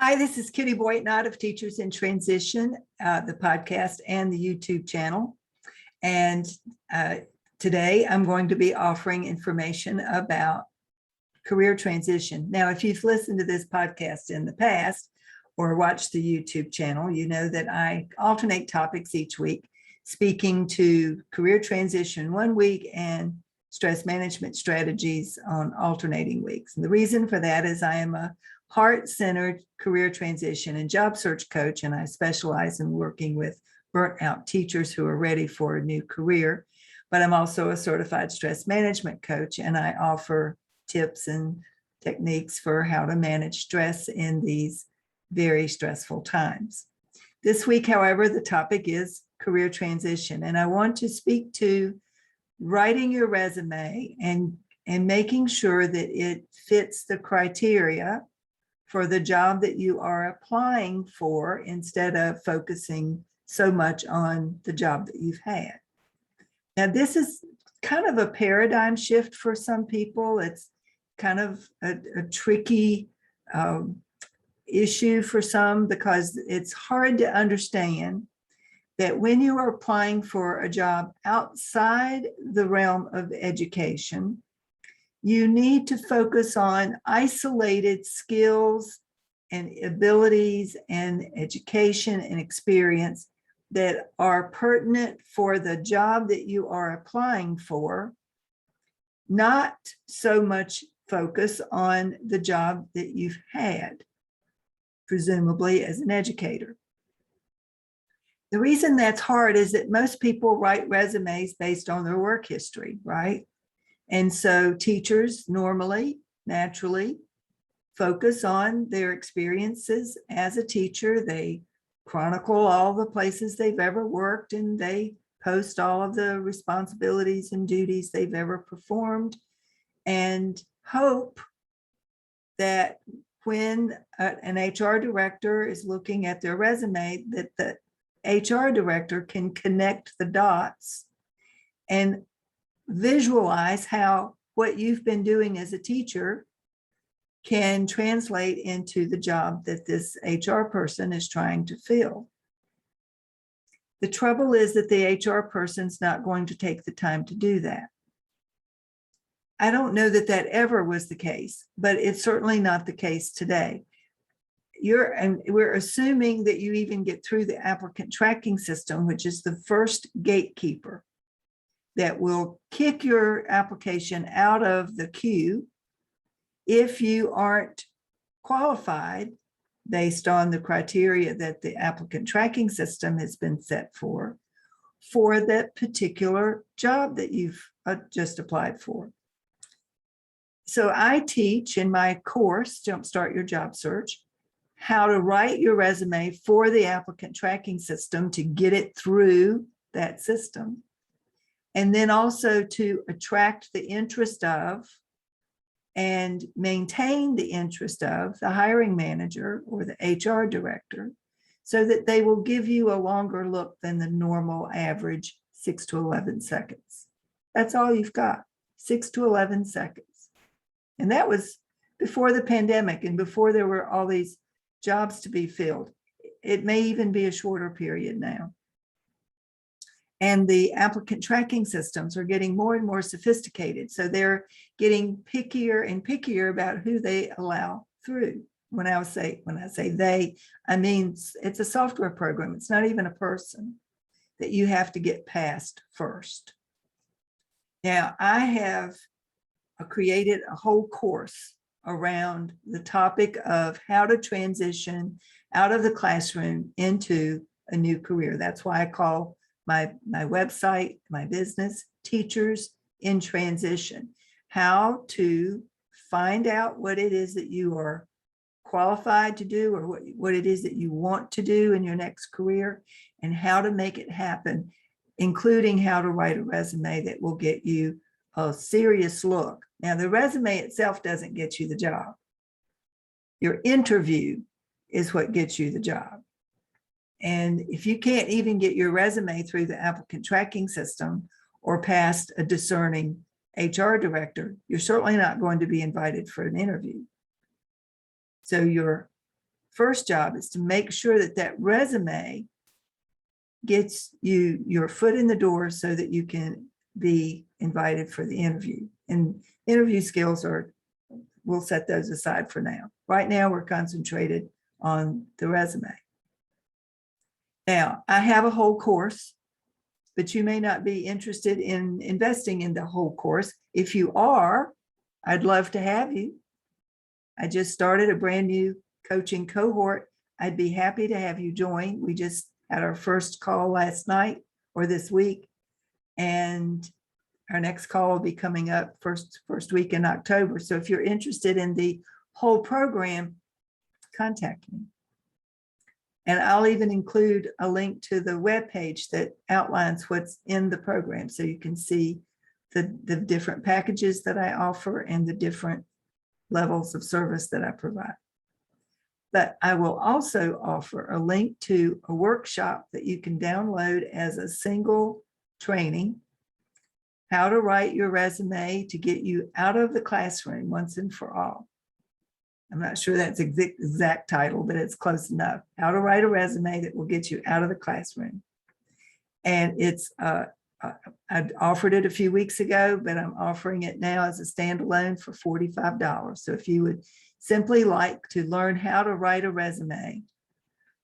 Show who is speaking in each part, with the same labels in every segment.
Speaker 1: Hi, this is Kitty Boitnott of Teachers in Transition, the podcast and the YouTube channel. And today I'm going to be offering information about career transition. Now, if you've listened to this podcast in the past or watched the YouTube channel, you know that I alternate topics each week, speaking to career transition one week and stress management strategies on alternating weeks. And the reason for that is I am a heart-centered career transition and job search coach, and I specialize in working with burnout teachers who are ready for a new career. But I'm also a certified stress management coach, and I offer tips and techniques for how to manage stress in these very stressful times. This week, however, the topic is career transition, and I want to speak to writing your resume and making sure that it fits the criteria for the job that you are applying for, instead of focusing so much on the job that you've had. Now, this is kind of a paradigm shift for some people. It's kind of a tricky issue for some, because it's hard to understand that when you are applying for a job outside the realm of education, you need to focus on isolated skills and abilities and education and experience that are pertinent for the job that you are applying for, not so much focus on the job that you've had, presumably as an educator. The reason that's hard is that most people write resumes based on their work history, right? And so teachers normally, naturally, focus on their experiences as a teacher. They chronicle all the places they've ever worked, and they post all of the responsibilities and duties they've ever performed, and hope that when an HR director is looking at their resume, that the HR director can connect the dots and visualize how what you've been doing as a teacher can translate into the job that this HR person is trying to fill. The trouble is that the HR person's not going to take the time to do that. I don't know that that ever was the case, but it's certainly not the case today. And we're assuming that you even get through the applicant tracking system, which is the first gatekeeper that will kick your application out of the queue if you aren't qualified based on the criteria that the applicant tracking system has been set for that particular job that you've just applied for. So I teach in my course, Jumpstart Your Job Search, how to write your resume for the applicant tracking system to get it through that system. And then also to attract the interest of and maintain the interest of the hiring manager or the HR director, so that they will give you a longer look than the normal average 6 to 11 seconds. That's all you've got, 6 to 11 seconds. And that was before the pandemic and before there were all these jobs to be filled. It may even be a shorter period now. And the applicant tracking systems are getting more and more sophisticated. So they're getting pickier and pickier about who they allow through. When I say they, I mean, it's a software program. It's not even a person that you have to get past first. Now, I have created a whole course around the topic of how to transition out of the classroom into a new career. That's why I call my website, my business, Teachers in Transition. How to find out what it is that you are qualified to do, or what it is that you want to do in your next career, and how to make it happen, including how to write a resume that will get you a serious look. Now, the resume itself doesn't get you the job. Your interview is what gets you the job. And if you can't even get your resume through the applicant tracking system or past a discerning HR director, you're certainly not going to be invited for an interview. So your first job is to make sure that that resume gets you your foot in the door so that you can be invited for the interview. And interview skills we'll set those aside for now. Right now, we're concentrated on the resume. Now, I have a whole course, but you may not be interested in investing in the whole course. If you are, I'd love to have you. I just started a brand new coaching cohort. I'd be happy to have you join. We just had our first call last night or this week, and our next call will be coming up first week in October. So if you're interested in the whole program, contact me. And I'll even include a link to the webpage that outlines what's in the program, so you can see the different packages that I offer and the different levels of service that I provide. But I will also offer a link to a workshop that you can download as a single training, how to write your resume to get you out of the classroom once and for all. I'm not sure that's the exact title, but it's close enough. How to write a resume that will get you out of the classroom. And it's, I offered it a few weeks ago, but I'm offering it now as a standalone for $45. So if you would simply like to learn how to write a resume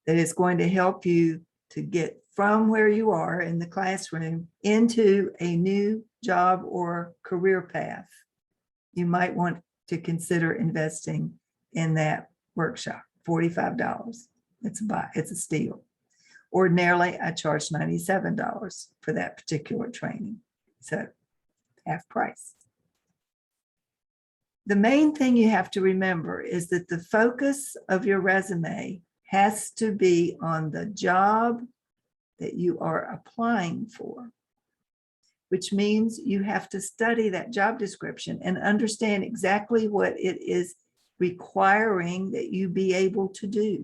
Speaker 1: that is going to help you to get from where you are in the classroom into a new job or career path, you might want to consider investing in that workshop. $45. It's a steal. Ordinarily, I charge $97 for that particular training. So half price. The main thing you have to remember is that the focus of your resume has to be on the job that you are applying for, which means you have to study that job description and understand exactly what it is requiring that you be able to do.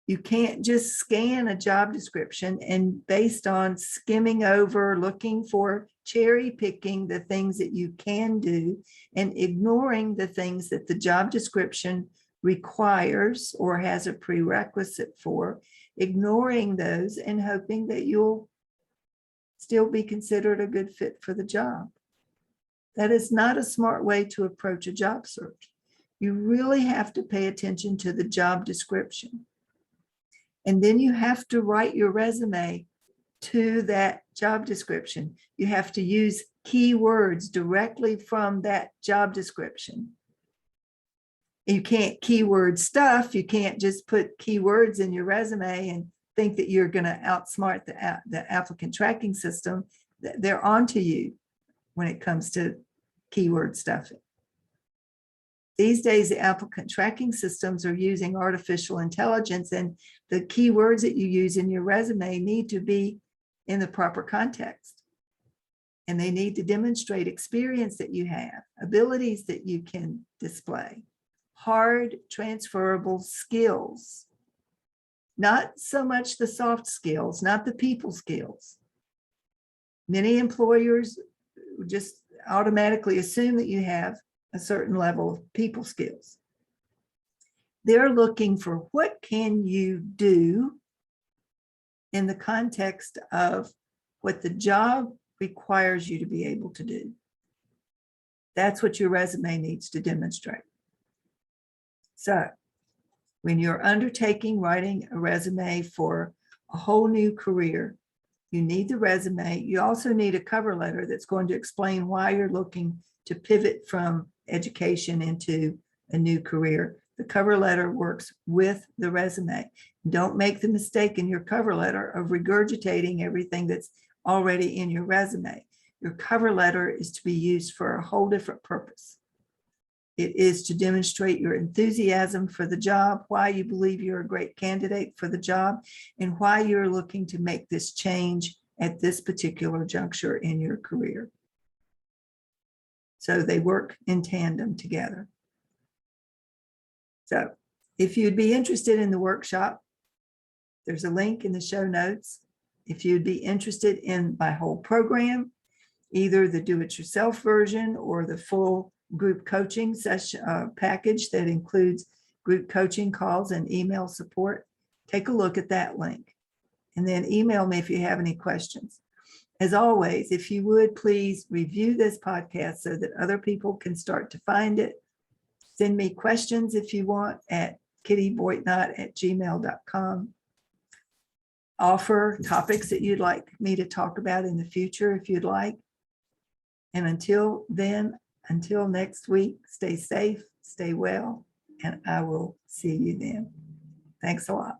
Speaker 1: You can't just scan a job description and based on skimming over, looking for cherry picking the things that you can do and ignoring the things that the job description requires or has a prerequisite for, ignoring those and hoping that you'll still be considered a good fit for the job. That is not a smart way to approach a job search. You really have to pay attention to the job description. And then you have to write your resume to that job description. You have to use keywords directly from that job description. You can't keyword stuff. You can't just put keywords in your resume and think that you're going to outsmart the applicant tracking system. They're onto you when it comes to keyword stuffing. These days, the applicant tracking systems are using artificial intelligence, and the keywords that you use in your resume need to be in the proper context. And they need to demonstrate experience that you have, abilities that you can display, hard transferable skills, not so much the soft skills, not the people skills. Many employers just automatically assume that you have a certain level of people skills. They're looking for what can you do in the context of what the job requires you to be able to do. That's what your resume needs to demonstrate. So when you're undertaking writing a resume for a whole new career, you need the resume. You also need a cover letter that's going to explain why you're looking to pivot from education into a new career. The cover letter works with the resume. Don't make the mistake in your cover letter of regurgitating everything that's already in your resume. Your cover letter is to be used for a whole different purpose. It is to demonstrate your enthusiasm for the job, why you believe you're a great candidate for the job, and why you're looking to make this change at this particular juncture in your career. So they work in tandem together. So if you'd be interested in the workshop, there's a link in the show notes. If you'd be interested in my whole program, either the do-it-yourself version or the full group coaching session package that includes group coaching calls and email support, take a look at that link. And then email me if you have any questions. As always, if you would please review this podcast so that other people can start to find it. Send me questions if you want at kittyboitnott@gmail.com. Offer topics that you'd like me to talk about in the future if you'd like. And until then, until next week, stay safe, stay well, and I will see you then. Thanks a lot.